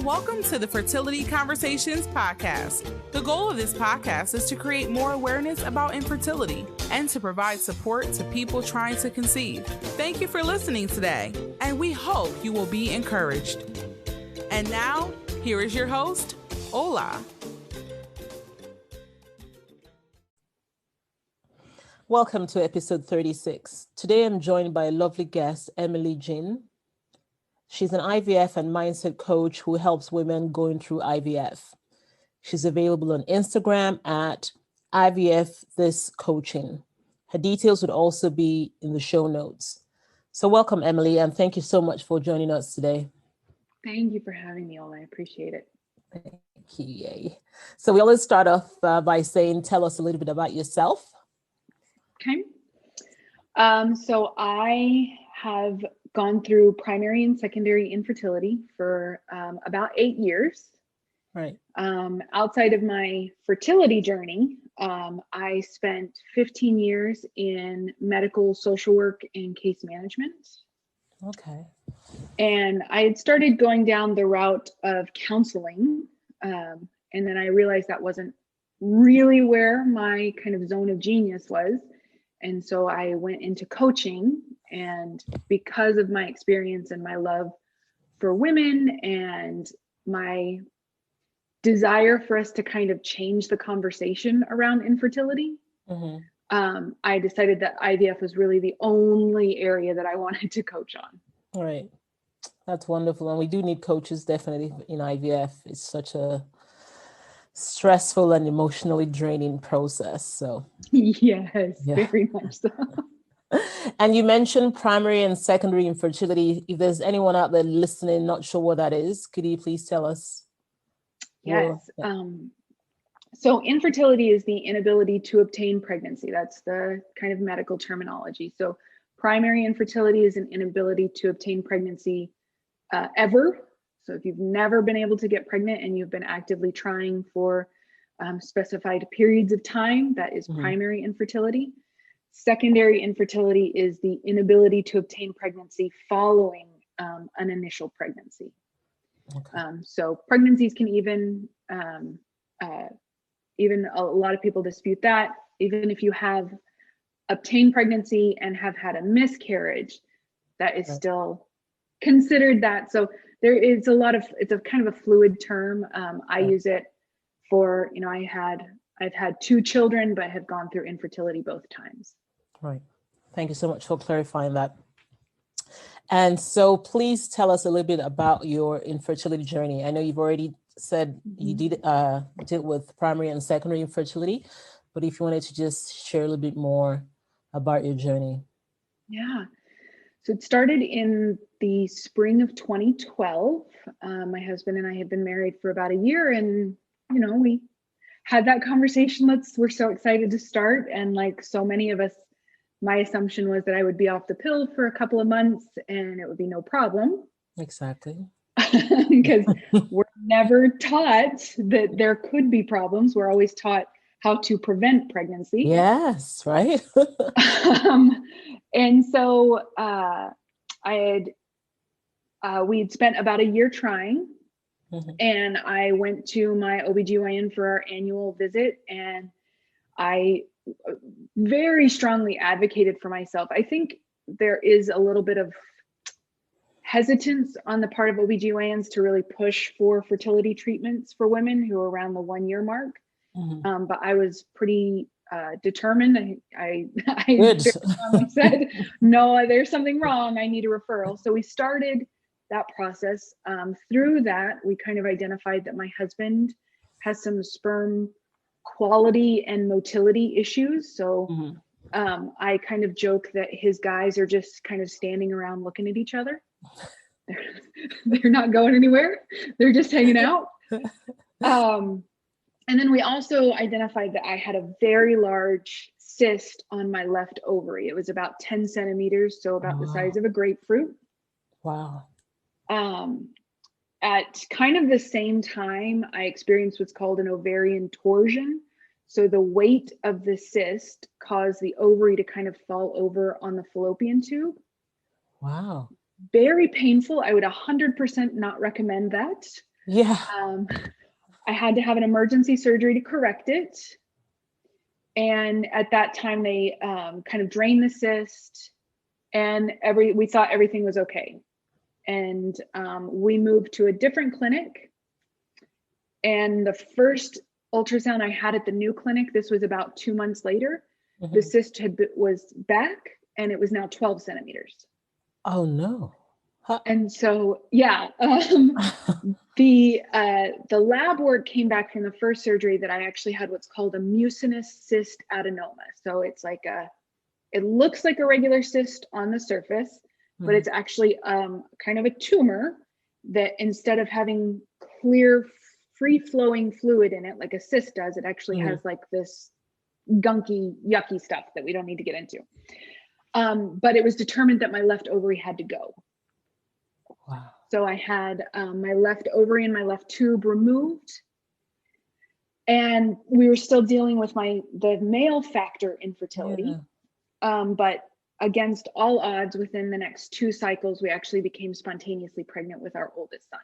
welcome to the Fertility Conversations podcast. The goal of this podcast is to create more awareness about infertility and to provide support to people trying to conceive. Thank you for listening today, and we hope you will be encouraged. And now, here is your host, Ola. Welcome to episode 36. Today I'm joined by a lovely guest, Emily Jean. She's an IVF and mindset coach who helps women going through IVF. She's available on Instagram at IVF This Coaching. Her details would also be in the show notes. So welcome, Emily, and thank you so much for joining us today. Thank you for having me, Ola. I appreciate it. Thank you. Yay. So we always start off by saying, tell us a little bit about yourself. Okay. So I have gone through primary and secondary infertility for about 8 years. Right. Outside of my fertility journey, I spent 15 years in medical social work and case management. Okay. And I had started going down the route of counseling. And then I realized that wasn't really where my kind of zone of genius was. And so I went into coaching, and because of my experience and my love for women and my desire for us to kind of change the conversation around infertility, I decided that IVF was really the only area that I wanted to coach on. Right. That's wonderful. And we do need coaches definitely in IVF. It's such a stressful and emotionally draining process. So yes, very much so. And you mentioned primary and secondary infertility. If there's anyone out there listening, not sure what that is, could you please tell us? Yes. So infertility is the inability to obtain pregnancy. That's the kind of medical terminology. So primary infertility is an inability to obtain pregnancy ever. So if you've never been able to get pregnant and you've been actively trying for specified periods of time, that is primary infertility. Secondary infertility is the inability to obtain pregnancy following an initial pregnancy. Okay. So pregnancies can even a lot of people dispute that. Even if you have obtained pregnancy and have had a miscarriage, that is still considered that. So there is it's a kind of a fluid term. I use it for, I've had 2 children, but have gone through infertility both times. Right. Thank you so much for clarifying that. And so please tell us a little bit about your infertility journey. I know you've already said you did deal with primary and secondary infertility, but if you wanted to just share a little bit more about your journey. Yeah. So it started in the spring of 2012. My husband and I had been married for about a year, and, we had that conversation. We're so excited to start. And like so many of us, my assumption was that I would be off the pill for a couple of months and it would be no problem. Exactly. Because we're never taught that there could be problems. We're always taught how to prevent pregnancy. Yes, right. And so we'd spent about a year trying, and I went to my OBGYN for our annual visit, and I very strongly advocated for myself. I think there is a little bit of hesitance on the part of OBGYNs to really push for fertility treatments for women who are around the 1 year mark. But I was pretty determined. I said, no, there's something wrong. I need a referral. So we started that process. Through that, we kind of identified that my husband has some sperm quality and motility issues. So I kind of joke that his guys are just kind of standing around looking at each other. They're not going anywhere. They're just hanging out. And then we also identified that I had a very large cyst on my left ovary. It was about 10 centimeters, so about the size of a grapefruit. Wow. At kind of the same time, I experienced what's called an ovarian torsion. So the weight of the cyst caused the ovary to kind of fall over on the fallopian tube. Wow. Very painful. I would 100% not recommend that. Yeah. I had to have an emergency surgery to correct it. And at that time, they kind of drained the cyst, and we thought everything was okay. And we moved to a different clinic. And the first ultrasound I had at the new clinic, this was about 2 months later, the cyst was back, and it was now 12 centimeters. Oh no. And so, yeah, the lab work came back from the first surgery that I actually had what's called a mucinous cyst adenoma. So it's like it looks like a regular cyst on the surface, but it's actually kind of a tumor that, instead of having clear, free-flowing fluid in it like a cyst does, it actually has like this gunky, yucky stuff that we don't need to get into. But it was determined that my left ovary had to go. Wow. So I had my left ovary and my left tube removed, and we were still dealing with the male factor infertility. But against all odds, within the next 2 cycles, we actually became spontaneously pregnant with our oldest son.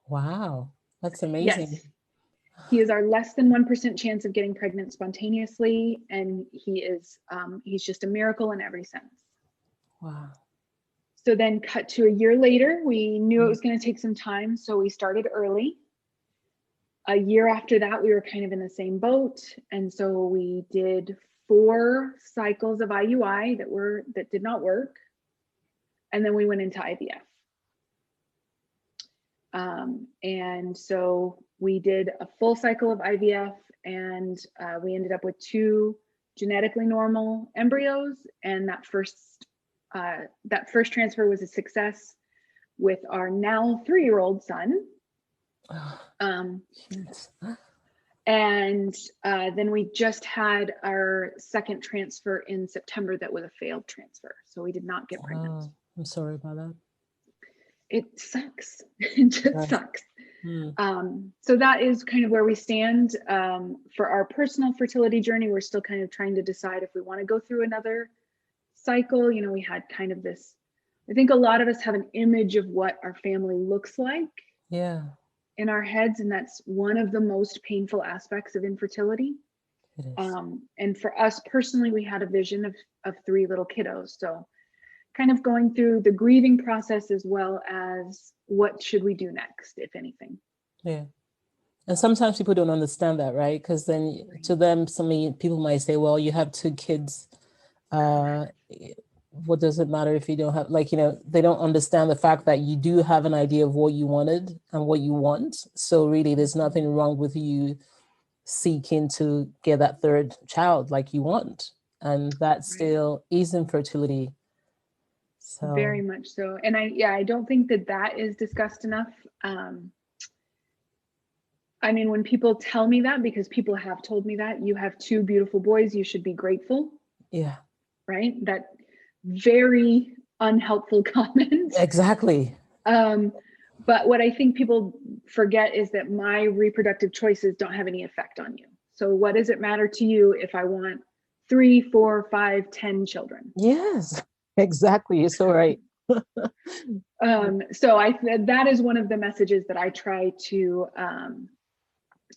Wow, that's amazing. Yes. He is our less than 1% chance of getting pregnant spontaneously, and he's just a miracle in every sense. Wow. So then cut to a year later, we knew it was going to take some time, so we started early. A year after that, we were kind of in the same boat, and so we did 4 cycles of IUI that did not work, and then we went into IVF. And so we did a full cycle of IVF, and we ended up with 2 genetically normal embryos, and that first transfer was a success with our now 3-year-old son. And then we just had our second transfer in September that was a failed transfer. So we did not get pregnant. Oh, I'm sorry about that. It sucks. It just sucks. So that is kind of where we stand. For our personal fertility journey, we're still kind of trying to decide if we want to go through another cycle. You know, we had kind of this, I think a lot of us have an image of what our family looks like in our heads, and that's one of the most painful aspects of infertility. It is. And for us personally, we had a vision of 3 little kiddos. So kind of going through the grieving process, as well as what should we do next, if anything. Yeah. And sometimes people don't understand that, right? Because then to them, people might say, well, you have 2 kids. What does it matter if you don't have, they don't understand the fact that you do have an idea of what you wanted and what you want. So really, there's nothing wrong with you seeking to get that 3rd child like you want. And that still is infertility. So very much so. And I don't think that is discussed enough. I mean, when people tell me that, because people have told me that, you have 2 beautiful boys, you should be grateful. Yeah. Right? That very unhelpful comment. Exactly. But what I think people forget is that my reproductive choices don't have any effect on you. So what does it matter to you if I want 3, 4, 5, 10 children? Yes, exactly. You're so right. So that is one of the messages that I try to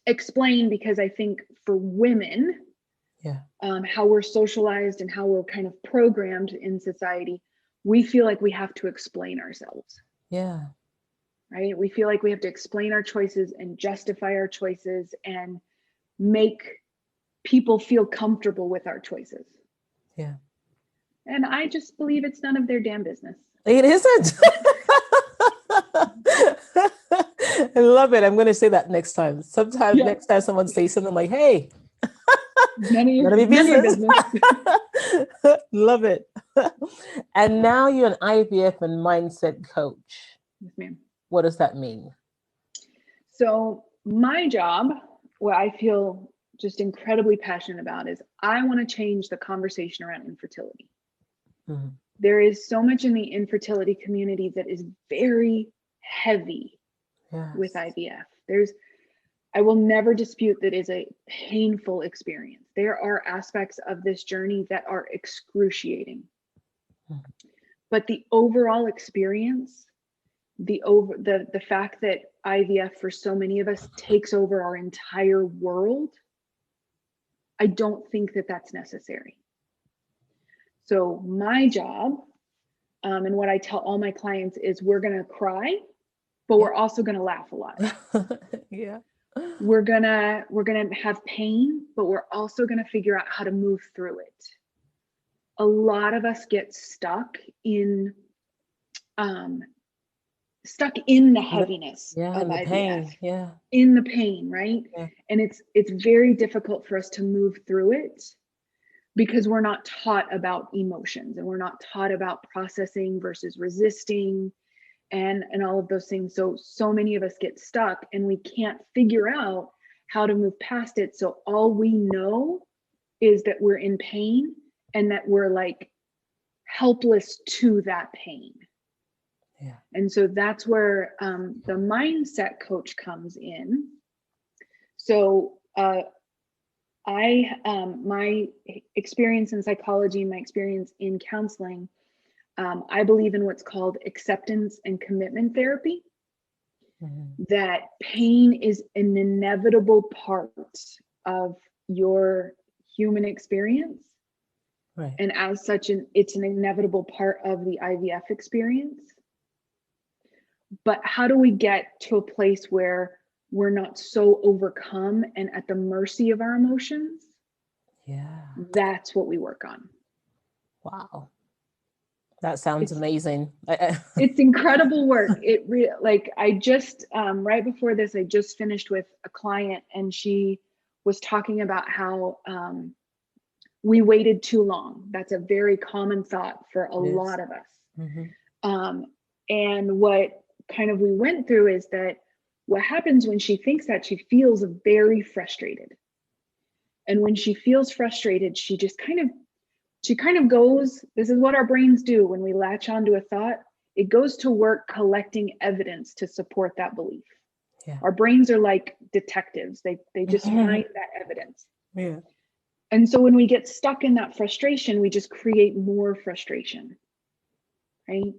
explain, because I think for women, how we're socialized and how we're kind of programmed in society, we feel like we have to explain ourselves. Yeah. Right? We feel like we have to explain our choices and justify our choices and make people feel comfortable with our choices. Yeah. And I just believe it's none of their damn business. It isn't. I love it. I'm going to say that next time. Next time someone says something like, hey, none of your business. Love it. And now you're an IVF and mindset coach. Yes, ma'am. What does that mean? So my job, what I feel just incredibly passionate about, is I want to change the conversation around infertility. Mm-hmm. There is so much in the infertility community that is very heavy with IVF. I will never dispute that is a painful experience. There are aspects of this journey that are excruciating. Mm-hmm. But the overall experience the fact that IVF for so many of us takes over our entire world, I don't think that that's necessary. So my job, and what I tell all my clients is, we're going to cry, but we're also going to laugh a lot. Yeah. We're going to have pain, but we're also going to figure out how to move through it. A lot of us get stuck in the heaviness of and the IVF, pain. in the pain, right? Yeah. And it's very difficult for us to move through it, because we're not taught about emotions, and we're not taught about processing versus resisting and all of those things. So many of us get stuck, and we can't figure out how to move past it. So all we know is that we're in pain, and that we're like helpless to that pain. Yeah. And so that's where the mindset coach comes in. So my experience in psychology, my experience in counseling, I believe in what's called acceptance and commitment therapy. Mm-hmm. That pain is an inevitable part of your human experience. Right. And as such, it's an inevitable part of the IVF experience. But how do we get to a place where we're not so overcome and at the mercy of our emotions? Yeah. That's what we work on. Wow. That sounds amazing. It's incredible work. I just, right before this, I just finished with a client, and she was talking about how we waited too long. That's a very common thought for a lot of us. Mm-hmm. And what kind of we went through is that what happens when she thinks that, she feels very frustrated. And when she feels frustrated, she kind of goes, this is what our brains do when we latch onto a thought. It goes to work collecting evidence to support that belief. Yeah. Our brains are like detectives. They just find that evidence. Yeah. And so when we get stuck in that frustration, we just create more frustration, right?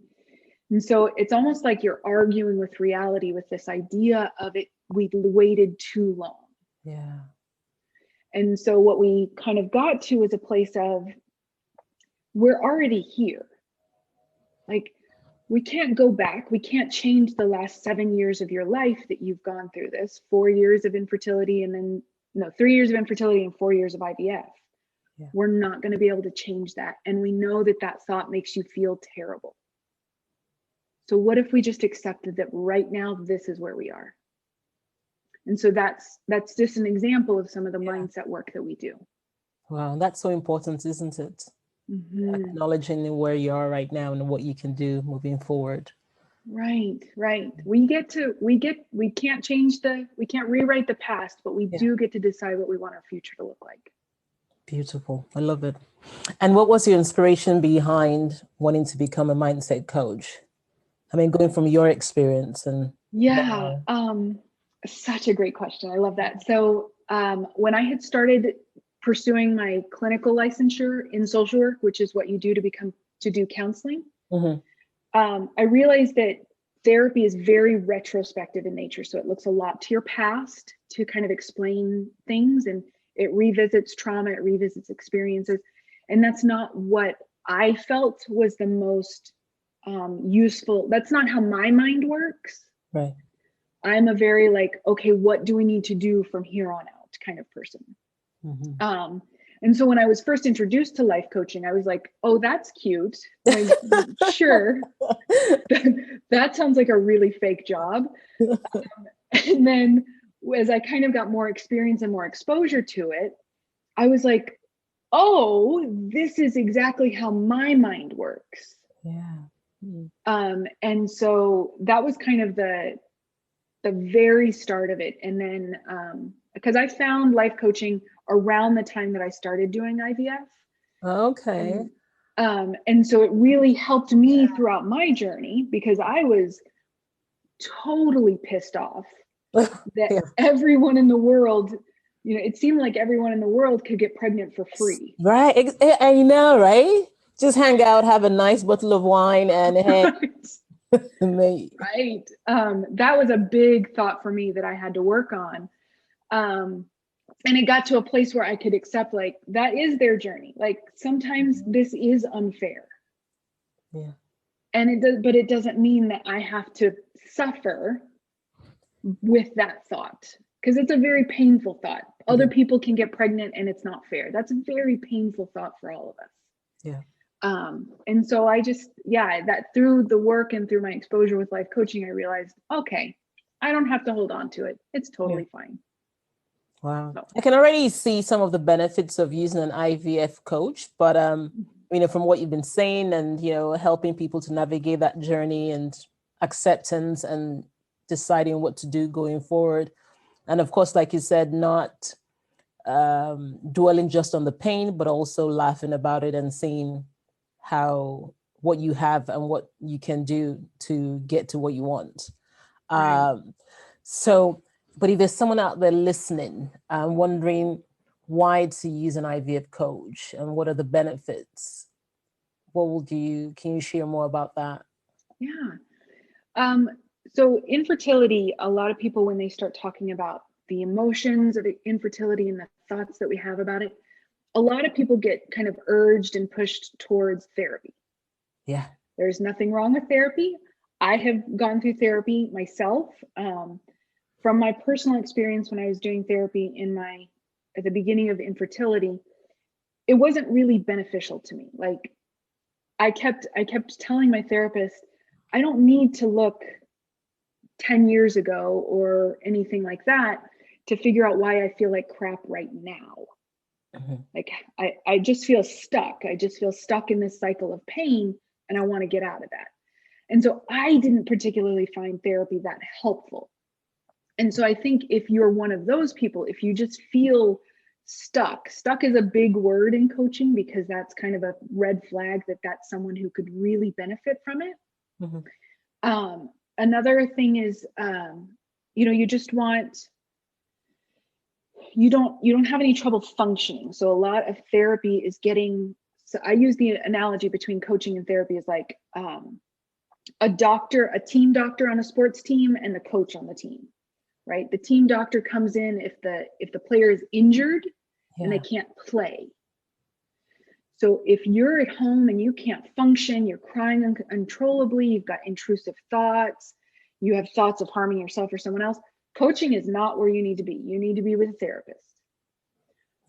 And so it's almost like you're arguing with reality with this idea of it, we waited too long. Yeah. And so what we kind of got to is a place of, we're already here. Like, we can't go back. We can't change the last 7 years of your life that you've gone through this, 4 years of infertility, and then 3 years of infertility and 4 years of IVF. Yeah. We're not going to be able to change that. And we know that that thought makes you feel terrible. So what if we just accepted that right now, this is where we are? And so that's just an example of some of the mindset work that we do. Wow, that's so important, isn't it? Mm-hmm. Acknowledging where you are right now and what you can do moving forward. Right. We can't rewrite the past, but we do get to decide what we want our future to look like. Beautiful. I love it. And what was your inspiration behind wanting to become a mindset coach? I mean, going from your experience and such a great question. I love that. So when I had started pursuing my clinical licensure in social work, which is what you do to do counseling, I realized that therapy is very retrospective in nature. So it looks a lot to your past to kind of explain things, and it revisits trauma, it revisits experiences. And that's not what I felt was the most useful. That's not how my mind works. Right. I'm a very okay, what do we need to do from here on out kind of person. Mm-hmm. And so when I was first introduced to life coaching, I was like, oh, that's cute. Like, sure. That sounds like a really fake job. And then as I kind of got more experience and more exposure to it, I was like, oh, this is exactly how my mind works. Yeah. Mm-hmm. And so that was kind of the very start of it. And then because I found life coaching around the time that I started doing IVF. Okay. And so it really helped me throughout my journey, because I was totally pissed off that everyone in the world, it seemed like everyone in the world could get pregnant for free. Right. I know, right? Just hang out, have a nice bottle of wine, and hey, Mate. Right. That was a big thought for me that I had to work on. And it got to a place where I could accept, like, that is their journey. Like, sometimes this is unfair. Yeah. And it does, but it doesn't mean that I have to suffer with that thought, because it's a very painful thought. Other people can get pregnant and it's not fair. That's a very painful thought for all of us. Yeah. And so I just, that through the work and through my exposure with life coaching, I realized, okay, I don't have to hold on to it. It's totally fine. Wow. So. I can already see some of the benefits of using an IVF coach, but from what you've been saying and, helping people to navigate that journey and acceptance and deciding what to do going forward. And of course, like you said, not dwelling just on the pain, but also laughing about it and seeing what you have and what you can do to get to what you want. Right. But if there's someone out there listening, wondering why to use an IVF coach and what are the benefits, can you share more about that? Yeah. So infertility, a lot of people, when they start talking about the emotions of infertility and the thoughts that we have about it, a lot of people get kind of urged and pushed towards therapy. Yeah. There's nothing wrong with therapy. I have gone through therapy myself. From my personal experience, when I was doing therapy at the beginning of infertility, it wasn't really beneficial to me. Like, I kept telling my therapist, I don't need to look 10 years ago or anything like that to figure out why I feel like crap right now. Like, I just feel stuck. I just feel stuck in this cycle of pain, and I want to get out of that. And so I didn't particularly find therapy that helpful. And so I think if you're one of those people, if you just feel stuck is a big word in coaching, because that's kind of a red flag that that's someone who could really benefit from it. Another thing is, you just want, you don't have any trouble functioning. So a lot of therapy is so I use the analogy between coaching and therapy is like a team doctor on a sports team and the coach on the team, right? The team doctor comes in if the player is injured and they can't play. So if you're at home and you can't function, you're crying uncontrollably, you've got intrusive thoughts, you have thoughts of harming yourself or someone else, coaching is not where you need to be. You need to be with a therapist.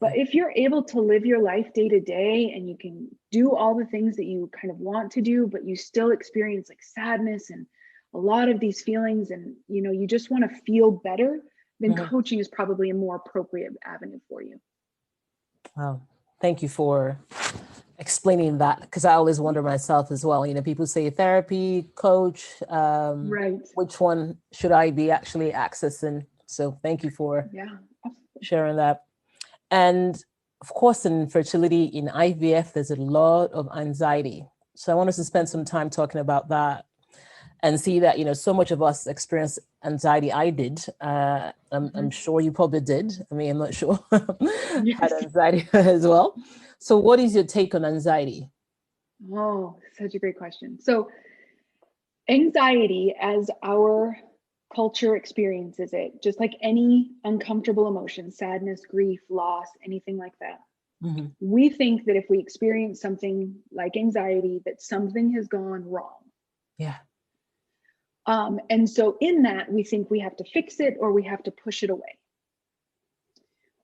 But if you're able to live your life day to day and you can do all the things that you kind of want to do, but you still experience like sadness and a lot of these feelings, and you just want to feel better, then coaching is probably a more appropriate avenue for you. Wow. Thank you for explaining that, because I always wonder myself as well. People say therapy, coach, right. Which one should I be actually accessing? So thank you for sharing that. And of course, in fertility, in IVF, there's a lot of anxiety. So I want us to spend some time talking about that and see that, so much of us experience anxiety. I did. I'm sure you probably did. I mean, I'm not sure. Had anxiety as well. So what is your take on anxiety? Oh, such a great question. So anxiety, as our culture experiences it, just like any uncomfortable emotion, sadness, grief, loss, anything like that, we think that if we experience something like anxiety, that something has gone wrong. Yeah. And so in that, we think we have to fix it or we have to push it away.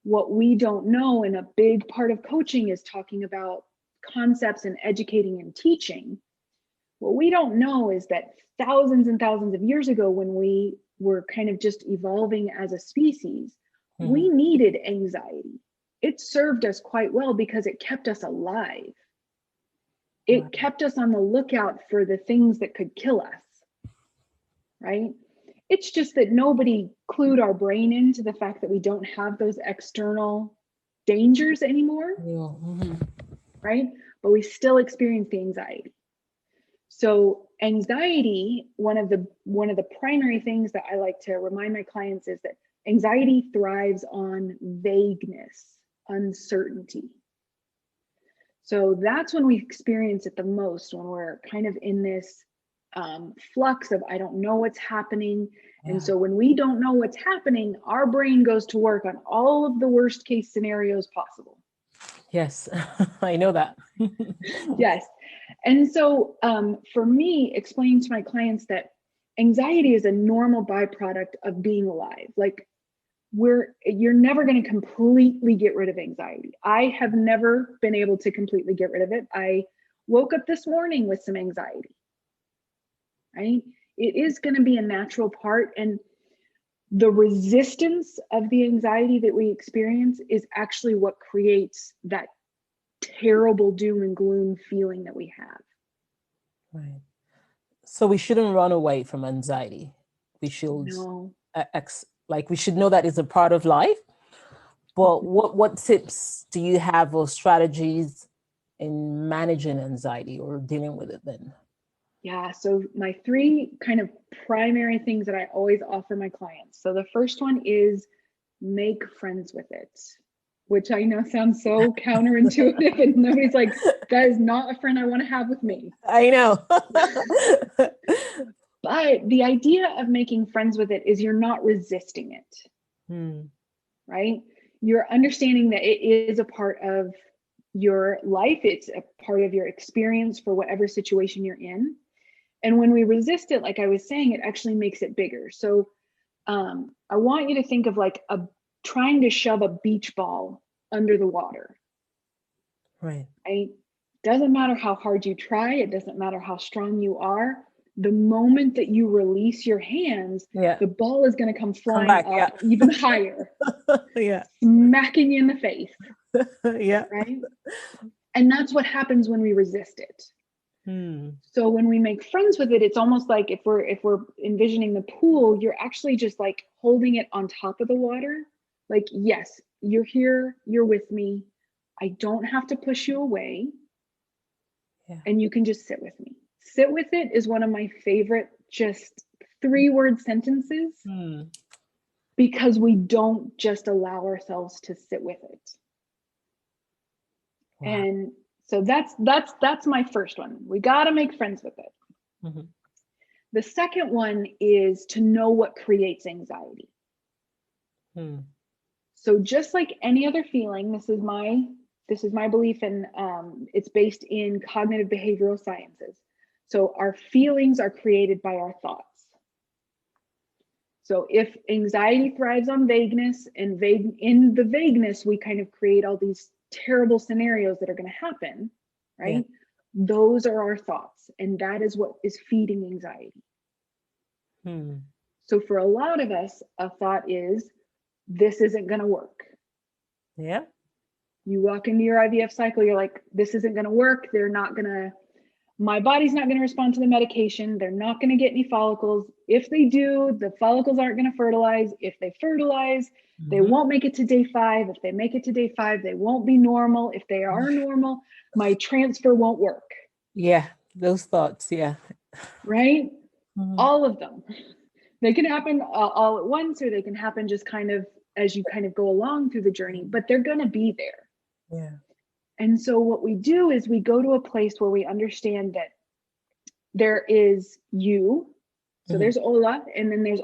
What we don't know, and a big part of coaching is talking about concepts and educating and teaching. What we don't know is that thousands and thousands of years ago, when we were kind of just evolving as a species, we needed anxiety. It served us quite well because it kept us alive. It kept us on the lookout for the things that could kill us, right? It's just that nobody clued our brain into the fact that we don't have those external dangers anymore, right? But we still experience the anxiety. So anxiety, one of the primary things that I like to remind my clients is that anxiety thrives on vagueness, uncertainty. So that's when we experience it the most, when we're kind of in this flux of, I don't know what's happening. And so when we don't know what's happening, our brain goes to work on all of the worst case scenarios possible. Yes, I know that. Yes. And so for me, explaining to my clients that anxiety is a normal byproduct of being alive. Like you're never going to completely get rid of anxiety. I have never been able to completely get rid of it. I woke up this morning with some anxiety, right? It is going to be a natural part. And the resistance of the anxiety that we experience is actually what creates that terrible doom and gloom feeling that we have. Right. So we shouldn't run away from anxiety. We should we should know that it's a part of life. But what tips do you have or strategies in managing anxiety or dealing with it then? Yeah, so my 3 kind of primary things that I always offer my clients. So the first one is make friends with it, which I know sounds so counterintuitive, and nobody's like, that is not a friend I want to have with me. I know. But the idea of making friends with it is you're not resisting it, right? You're understanding that it is a part of your life. It's a part of your experience for whatever situation you're in. And when we resist it, like I was saying, it actually makes it bigger. So I want you to think of like trying to shove a beach ball under the water. Right. Doesn't matter how hard you try. It doesn't matter how strong you are. The moment that you release your hands, the ball is going to come flying up even higher, smacking you in the face. Right. And that's what happens when we resist it. So when we make friends with it, it's almost like if we're envisioning the pool, you're actually just like holding it on top of the water. Like, yes, you're here, you're with me. I don't have to push you away. And you can just sit with me. Sit with it is one of my favorite just 3-word sentences because we don't just allow ourselves to sit with it. Wow. And so that's my first one. We got to make friends with it. The second one is to know what creates anxiety. So just like any other feeling, this is my belief, and it's based in cognitive behavioral sciences. So our feelings are created by our thoughts. So if anxiety thrives on vagueness, and in the vagueness, we kind of create all these terrible scenarios that are going to happen, right? Those are our thoughts, and that is what is feeding anxiety. So for a lot of us, a thought is, this isn't going to work. Yeah. You walk into your IVF cycle, you're like, this isn't going to work. My body's not going to respond to the medication. They're not going to get any follicles. If they do, the follicles aren't going to fertilize. If they fertilize, they won't make it to day 5. If they make it to day 5, they won't be normal. If they are normal, my transfer won't work. Yeah, those thoughts, Right? All of them. They can happen all at once, or they can happen just kind of as you kind of go along through the journey, but they're going to be there. Yeah. And so what we do is we go to a place where we understand that there is you. So there's Ola, and then there's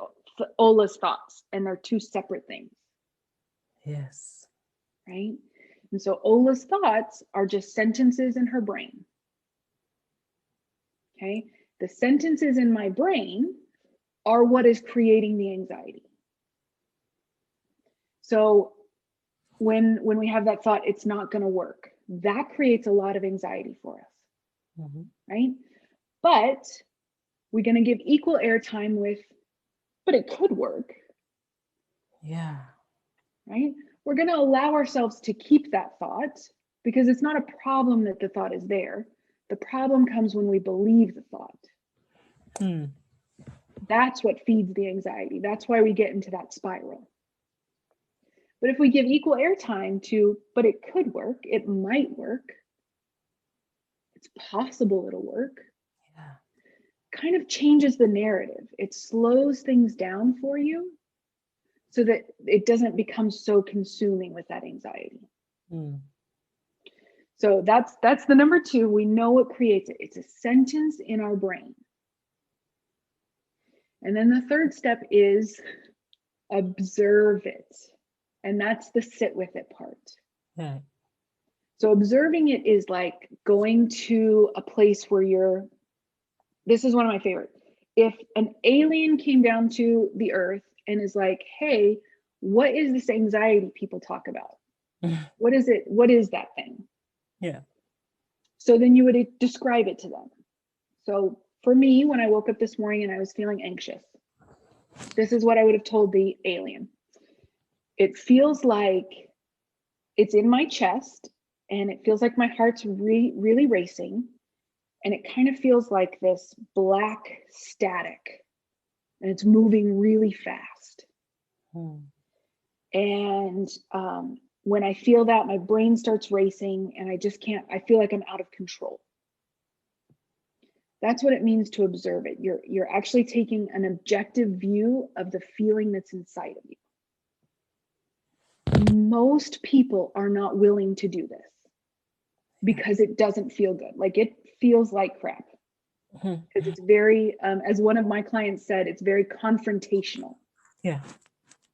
Ola's thoughts, and they're 2 separate things. Yes. Right? And so Ola's thoughts are just sentences in her brain. Okay? The sentences in my brain are what is creating the anxiety. So when we have that thought, it's not going to work, that creates a lot of anxiety for us, right? But we're going to give equal airtime with, but it could work. Yeah. Right? We're going to allow ourselves to keep that thought because it's not a problem that the thought is there. The problem comes when we believe the thought. That's what feeds the anxiety. That's why we get into that spiral. But if we give equal airtime to, but it could work, it might work, it's possible it'll work, kind of changes the narrative. It slows things down for you so that it doesn't become so consuming with that anxiety. So that's the number 2. We know what creates it. It's a sentence in our brain. And then the third step is observe it. And that's the sit with it part. Yeah. So observing it is like going to a place where this is one of my favorite. If an alien came down to the earth and is like, hey, what is this anxiety people talk about? What is it? What is that thing? Yeah. So then you would describe it to them. So for me, when I woke up this morning and I was feeling anxious, this is what I would have told the alien. It feels like it's in my chest and it feels like my heart's really racing. And it kind of feels like this black static and it's moving really fast. And when I feel that, my brain starts racing and I feel like I'm out of control. That's what it means to observe it. You're actually taking an objective view of the feeling that's inside of you. Most people are not willing to do this because it doesn't feel good. Like it feels like crap. Because it's very, as one of my clients said, it's very confrontational. Yeah.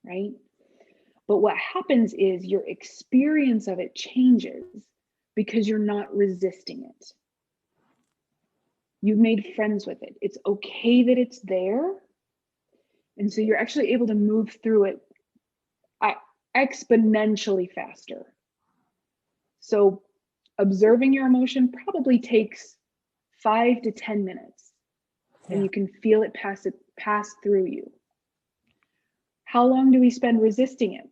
Right? But what happens is your experience of it changes because you're not resisting it. You've made friends with it. It's okay that it's there. And so you're actually able to move through it exponentially faster. So observing your emotion probably takes 5 to 10 minutes. And you can feel it pass through you. How long do we spend resisting it?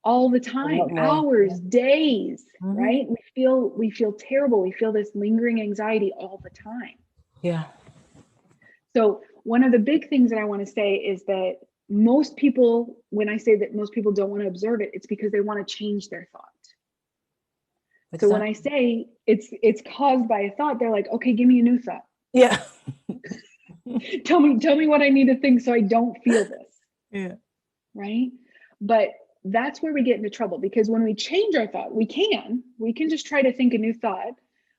All the time, hours, days, right? We feel terrible. We feel this lingering anxiety all the time. Yeah. So one of the big things that I want to say is that most people, when I say that most people don't want to observe it, it's because they want to change their thought. Exactly. So when I say it's caused by a thought, they're like, okay, give me a new thought. Yeah. tell me what I need to think so I don't feel this. Yeah. Right. But that's where we get into trouble, because when we change our thought, we can just try to think a new thought,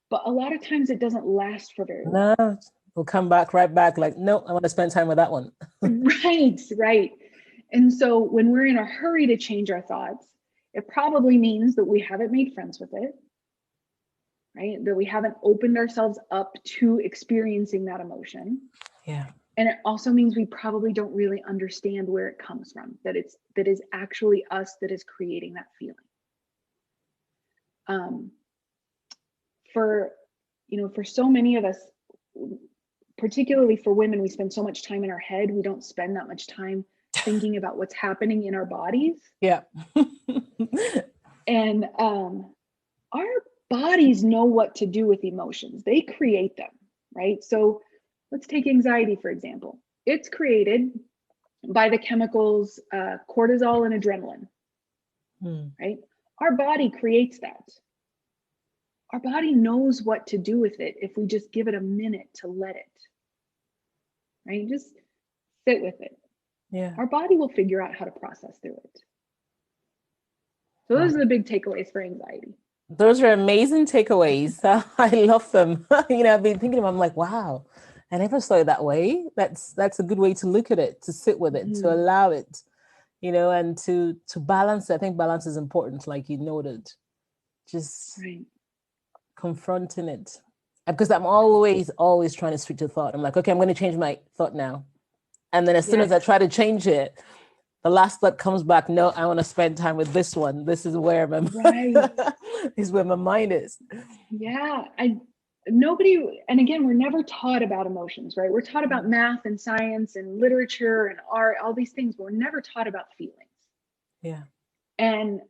but a lot of times it doesn't last for very long. No, we'll come back right back like, no, I want to spend time with that one. Right. And so when we're in a hurry to change our thoughts, it probably means that we haven't made friends with it, right? That we haven't opened ourselves up to experiencing that emotion. Yeah. And it also means we probably don't really understand where it comes from, that is actually us that is creating that feeling. For so many of us, particularly for women, we spend so much time in our head. We don't spend that much time thinking about what's happening in our bodies. Yeah. And our bodies know what to do with emotions. They create them, right? So let's take anxiety, for example. It's created by the chemicals cortisol and adrenaline, right? Our body creates that. Our body knows what to do with it if we just give it a minute to let it, right? Just sit with it. Yeah. Our body will figure out how to process through it. So those are the big takeaways for anxiety. Those are amazing takeaways. I love them. I've been thinking of them, I'm like, wow, I never saw it that way. That's a good way to look at it, to sit with it, to allow it, and to balance. I think balance is important, like you noted. Just confronting it. Because I'm always trying to switch the thought. I'm like, okay, I'm going to change my thought now. And then as soon as I try to change it, the last thought comes back. No, I want to spend time with this one. This is where is where my mind is. Yeah. And again, we're never taught about emotions, right? We're taught about math and science and literature and art, all these things, but we're never taught about feelings. Yeah. And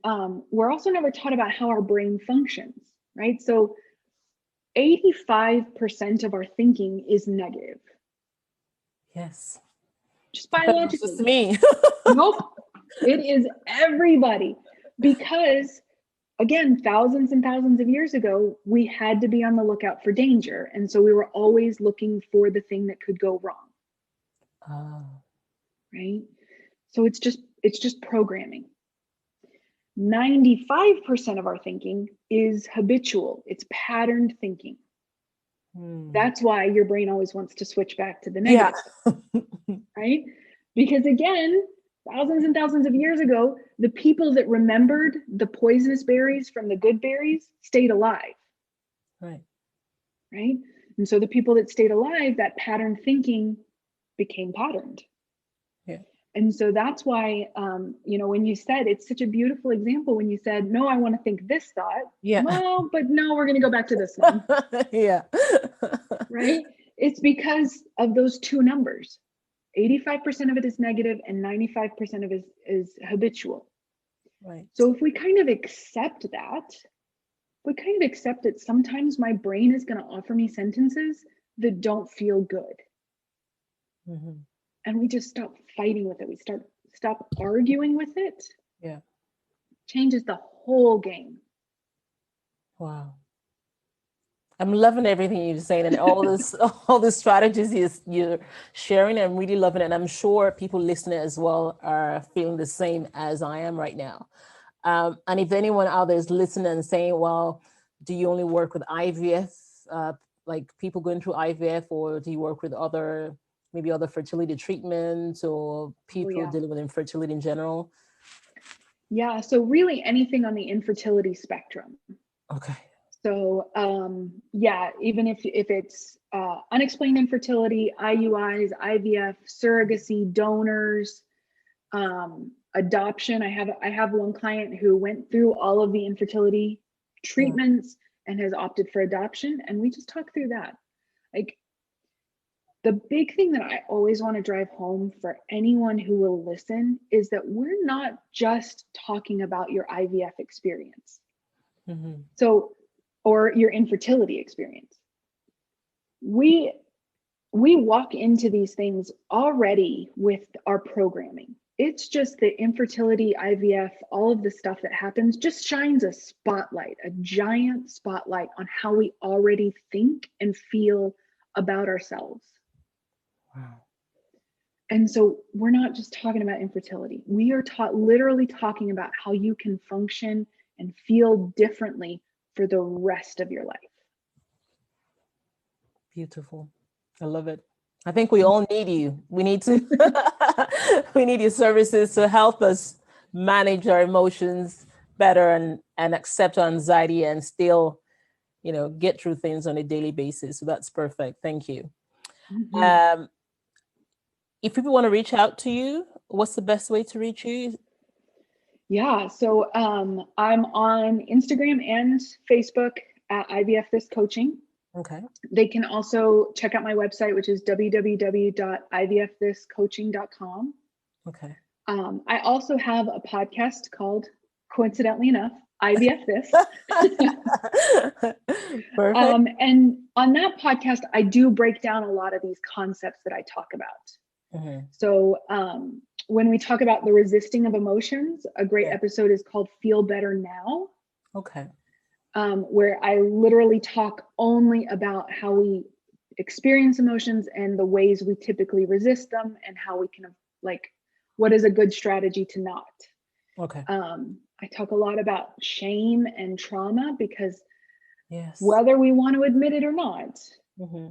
we're also never taught about how our brain functions, right? So 85% of our thinking is negative. Yes. Just biologically. It's me. Nope. It is everybody. Because again, thousands and thousands of years ago, we had to be on the lookout for danger. And so we were always looking for the thing that could go wrong. Oh. Right? So it's just programming. 95% of our thinking is habitual. It's patterned thinking. That's why your brain always wants to switch back to the negative, right? Because again, thousands and thousands of years ago, the people that remembered the poisonous berries from the good berries stayed alive. Right. Right. And so the people that stayed alive, that pattern thinking became patterned. Yeah. And so that's why, when you said, it's such a beautiful example when you said, no, I want to think this thought. Yeah. Well, but no, we're going to go back to this one. Yeah. Right. It's because of those two numbers. 85% of it is negative and 95% of it is habitual. Right. So if we kind of accept that, sometimes my brain is going to offer me sentences that don't feel good. And we just stop fighting with it. We stop arguing with it. Yeah. Changes the whole game. Wow. I'm loving everything you're saying and all the strategies you're sharing. I'm really loving it. And I'm sure people listening as well are feeling the same as I am right now. And if anyone out there is listening and saying, well, do you only work with IVF, like people going through IVF, or do you work with other fertility treatments or people dealing with infertility in general? Yeah, so really anything on the infertility spectrum. Okay. So even if it's unexplained infertility, IUIs, IVF, surrogacy, donors, adoption. I have one client who went through all of the infertility treatments and has opted for adoption, and we just talked through that. Like, the big thing that I always want to drive home for anyone who will listen is that we're not just talking about your IVF experience. Or your infertility experience. We walk into these things already with our programming. It's just the infertility, IVF, all of the stuff that happens just shines a spotlight, a giant spotlight on how we already think and feel about ourselves. Wow. And so we're not just talking about infertility. We are literally talking about how you can function and feel differently for the rest of your life. Beautiful. I love it. I think we all need you. We need we need your services to help us manage our emotions better and accept our anxiety and still, get through things on a daily basis. So that's perfect. Thank you. If people want to reach out to you, what's the best way to reach you? Yeah, so I'm on Instagram and Facebook at IVF This Coaching. Okay. They can also check out my website, which is www.ivfthiscoaching.com. Okay. I also have a podcast called, coincidentally enough, IVF This. Perfect. And on that podcast, I do break down a lot of these concepts that I talk about. So when we talk about the resisting of emotions, a great episode is called Feel Better Now. Okay. Where I literally talk only about how we experience emotions and the ways we typically resist them and how we can, what is a good strategy to not. Okay. I talk a lot about shame and trauma because yes, whether we want to admit it or not,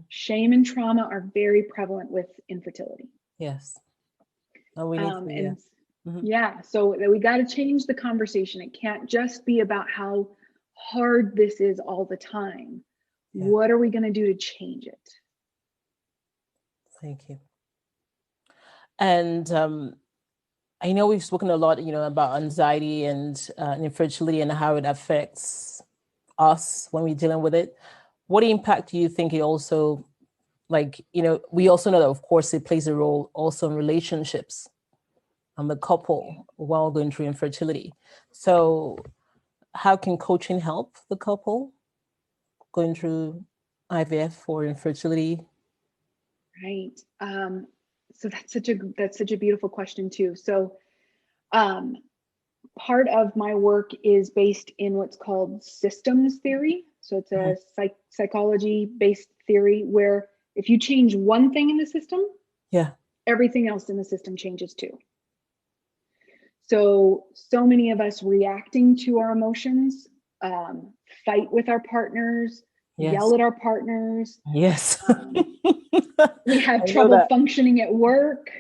shame and trauma are very prevalent with infertility. Yes. Oh, we need to, so we got to change the conversation. It can't just be about how hard this is all the time. What are we going to do to change it? Thank you. And I know we've spoken a lot, about anxiety and infertility and how it affects us when we're dealing with it. What impact do you think it also, we also know that, of course, it plays a role also in relationships and the couple while going through infertility. So how can coaching help the couple going through IVF or infertility? Right. So that's such a beautiful question too. So part of my work is based in what's called systems theory. So it's a psychology-based theory where if you change one thing in the system, everything else in the system changes too. So many of us reacting to our emotions, fight with our partners, yell at our partners. Yes. We have I know trouble that. functioning at work,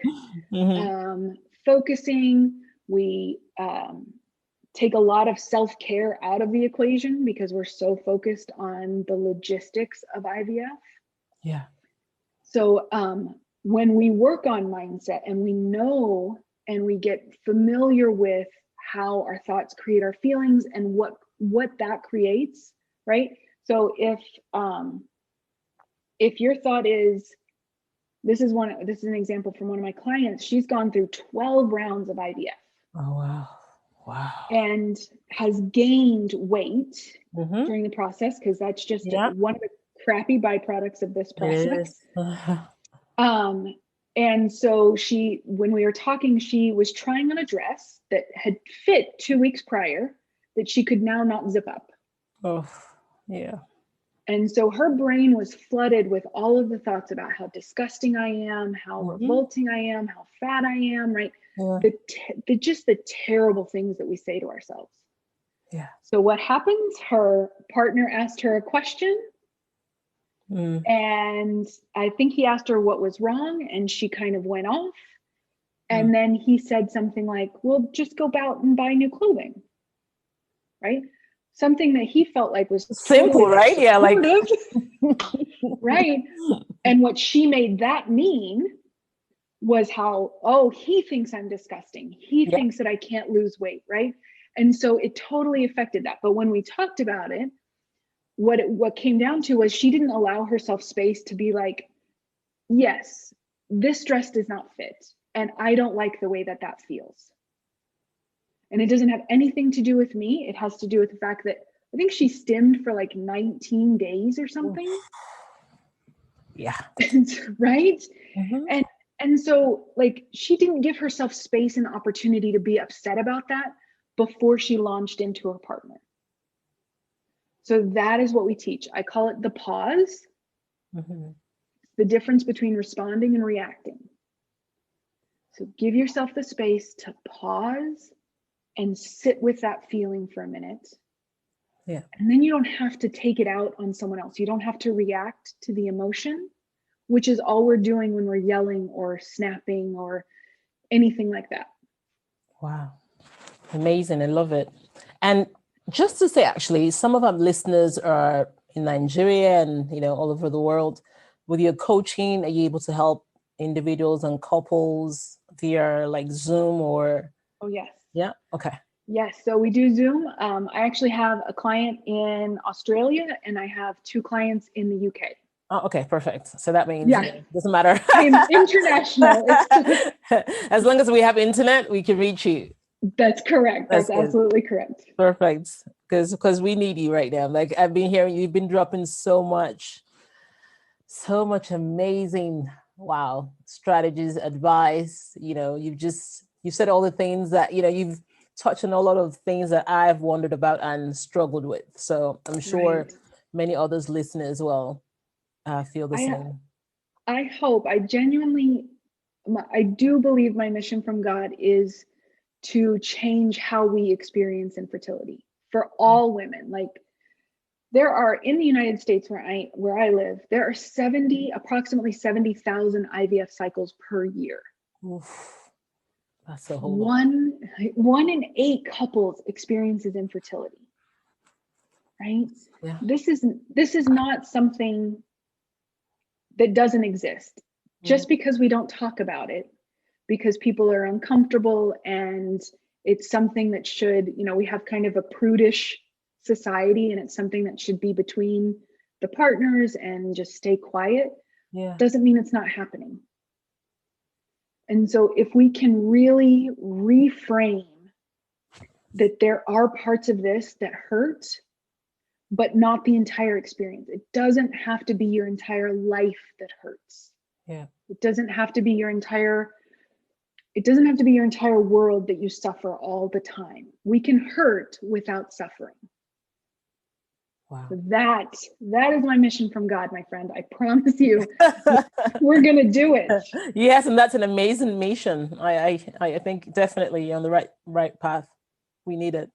Mhm. focusing. We take a lot of self-care out of the equation because we're so focused on the logistics of IVF. Yeah. So when we work on mindset and we know and we get familiar with how our thoughts create our feelings and what that creates, right? So if your thought is, this is an example from one of my clients, she's gone through 12 rounds of IVF. Oh, wow. Wow. And has gained weight Mhm. during the process, because that's just Yeah. one of the crappy byproducts of this It process. is. And so when we were talking, she was trying on a dress that had fit 2 weeks prior that she could now not zip up. Oh, yeah. And so her brain was flooded with all of the thoughts about how disgusting I am, how revolting I am, how fat I am, right? Yeah. Just the terrible things that we say to ourselves. Yeah. So what happens? Her partner asked her a question, and I think he asked her what was wrong, and she kind of went off. And then he said something like, well, just go out and buy new clothing, right? Something that he felt like was simple, totally right? Yeah, like right. And what she made that mean was how, oh, he thinks I'm disgusting. He thinks that I can't lose weight, right? And so it totally affected that. But when we talked about it, what came down to was she didn't allow herself space to be like, yes, this dress does not fit, and I don't like the way that feels. And it doesn't have anything to do with me. It has to do with the fact that I think she stimmed for like 19 days or something. Yeah. Right. And so like she didn't give herself space and opportunity to be upset about that before she launched into her partner. So that is what we teach. I call it the pause. The difference between responding and reacting. So give yourself the space to pause and sit with that feeling for a minute. Yeah. And then you don't have to take it out on someone else. You don't have to react to the emotion, which is all we're doing when we're yelling or snapping or anything like that. Wow. Amazing. I love it. And just to say, actually, some of our listeners are in Nigeria and, all over the world. With your coaching, are you able to help individuals and couples via like Zoom or? Oh, yes. Yeah. Okay. Yes. So we do Zoom. I actually have a client in Australia and I have 2 clients in the UK. Oh, okay, perfect. So that means it doesn't matter. I'm international. As long as we have internet, we can reach you. That's correct. That's absolutely correct. Perfect. Because we need you right now. Like I've been hearing you've been dropping so much amazing, wow, strategies, advice. You've said all the things that, you've touched on a lot of things that I've wondered about and struggled with. So I'm sure many others listening as well feel the same. I hope, I do believe my mission from God is to change how we experience infertility for all women. Like there are, in the United States where I live, there are approximately 70,000 IVF cycles per year. Oof. That's a whole lot. 1 in 8 couples experiences infertility, right? Yeah. This is not something that doesn't exist. Just because we don't talk about it, because people are uncomfortable and it's something that should, we have kind of a prudish society and it's something that should be between the partners and just stay quiet, doesn't mean it's not happening. And so if we can really reframe that there are parts of this that hurt, but not the entire experience. It doesn't have to be your entire life that hurts. Yeah. It doesn't have to be your entire world that you suffer all the time. We can hurt without suffering. Wow. So that is my mission from God, my friend. I promise you, we're going to do it. Yes, and that's an amazing mission. I think definitely on the right path. We need it.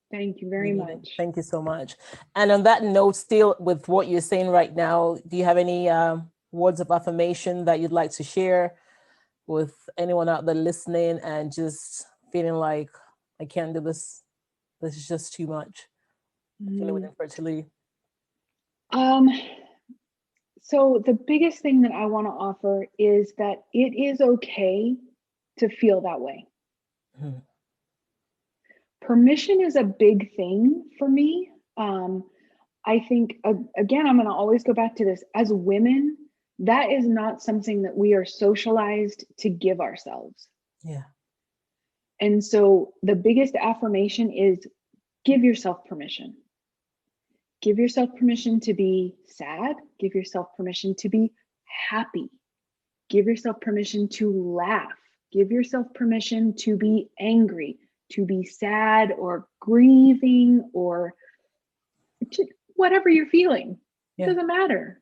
Thank you very much. Thank you so much. And on that note, still with what you're saying right now, do you have any words of affirmation that you'd like to share with anyone out there listening and just feeling like, I can't do this? This is just too much. Feeling with infertility. So the biggest thing that I want to offer is that it is okay to feel that way. Mm-hmm. Permission is a big thing for me. I think, again, I'm going to always go back to this. As women, that is not something that we are socialized to give ourselves. Yeah. And so the biggest affirmation is give yourself permission. Give yourself permission to be sad. Give yourself permission to be happy. Give yourself permission to laugh. Give yourself permission to be angry, to be sad or grieving or whatever you're feeling. Yeah. It doesn't matter.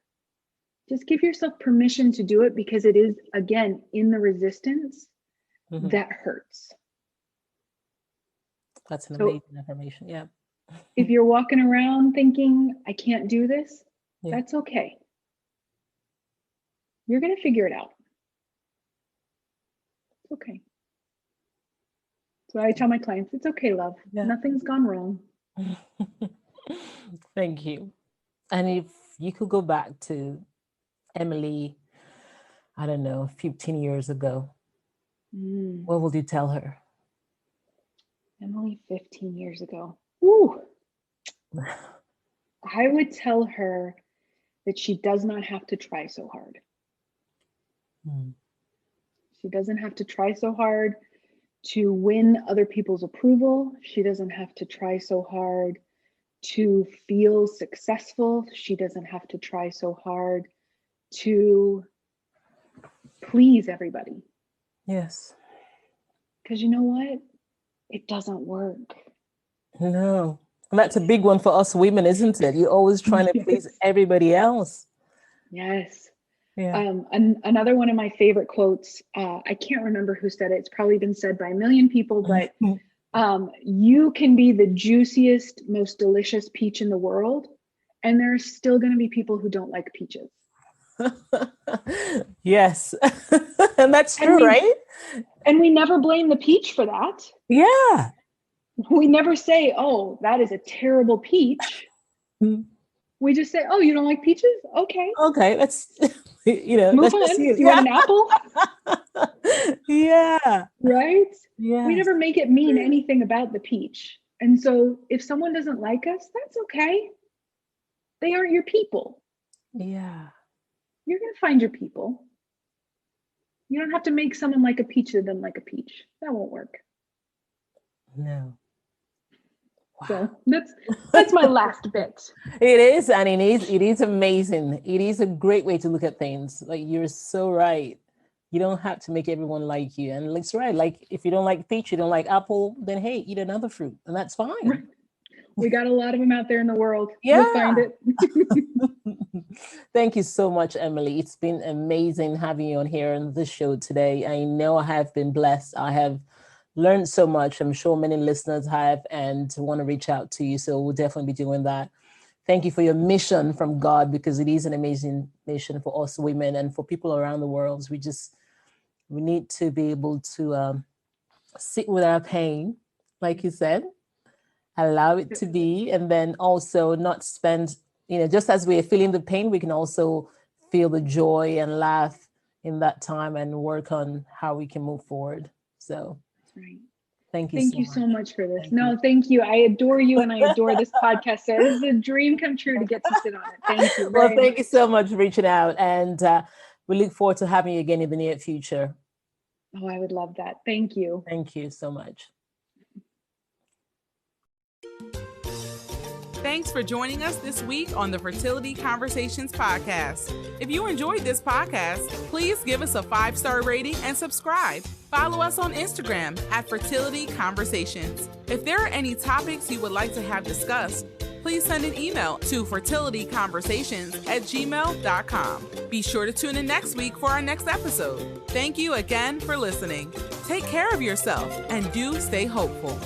Just give yourself permission to do it, because it is, again, in the resistance that hurts. That's an amazing affirmation. Yeah. If you're walking around thinking, I can't do this, that's okay. You're going to figure it out. It's okay. So I tell my clients, it's okay, love. Yeah. Nothing's gone wrong. Thank you. And if you could go back to Emily, I don't know, 15 years ago, what would you tell her? Emily 15 years ago. Ooh. I would tell her that she does not have to try so hard. She doesn't have to try so hard to win other people's approval. She doesn't have to try so hard to feel successful. She doesn't have to try so hard to please everybody. Yes. Because you know what? It doesn't work. No. And that's a big one for us women, isn't it? You're always trying to please everybody else. Yes. Yeah. Another one of my favorite quotes, I can't remember who said it. It's probably been said by a million people, but you can be the juiciest, most delicious peach in the world, and there's still going to be people who don't like peaches. Yes. And that's true, right? And we never blame the peach for that. Yeah. We never say, oh, that is a terrible peach. We just say, oh, you don't like peaches? Okay. Okay. Let's, move on. You want an apple? Yeah. Right? Yeah. We never make it mean anything about the peach. And so if someone doesn't like us, that's okay. They aren't your people. Yeah. You're going to find your people. You don't have to make someone like a peach that doesn't like a peach. That won't work. No. Wow. So that's my last bit. It is, and it is amazing. It is a great way to look at things. Like, you're so right. You don't have to make everyone like you. And it's right. Like, if you don't like peach, you don't like apple, then hey, eat another fruit, and that's fine. Right. We got a lot of them out there in the world. Yeah. You'll find it. Thank you so much, Emily. It's been amazing having you on here on this show today. I know I have been blessed. I have learned so much. I'm sure many listeners have and want to reach out to you. So we'll definitely be doing that. Thank you for your mission from God, because it is an amazing mission for us women and for people around the world. We need to be able to sit with our pain, like you said, allow it to be, and then also not spend, just as we're feeling the pain, we can also feel the joy and laugh in that time and work on how we can move forward. So right. Thank you so much for this. Thank you. I adore you, and I adore this podcast. So this is a dream come true to get to sit on it. Thank you. Well, thank you so much for reaching out, and we look forward to having you again in the near future. Oh, I would love that. Thank you. Thank you so much. Thanks for joining us this week on the Fertility Conversations podcast. If you enjoyed this podcast, please give us a 5-star rating and subscribe. Follow us on Instagram at Fertility Conversations. If there are any topics you would like to have discussed, please send an email to fertilityconversations@gmail.com. Be sure to tune in next week for our next episode. Thank you again for listening. Take care of yourself and do stay hopeful.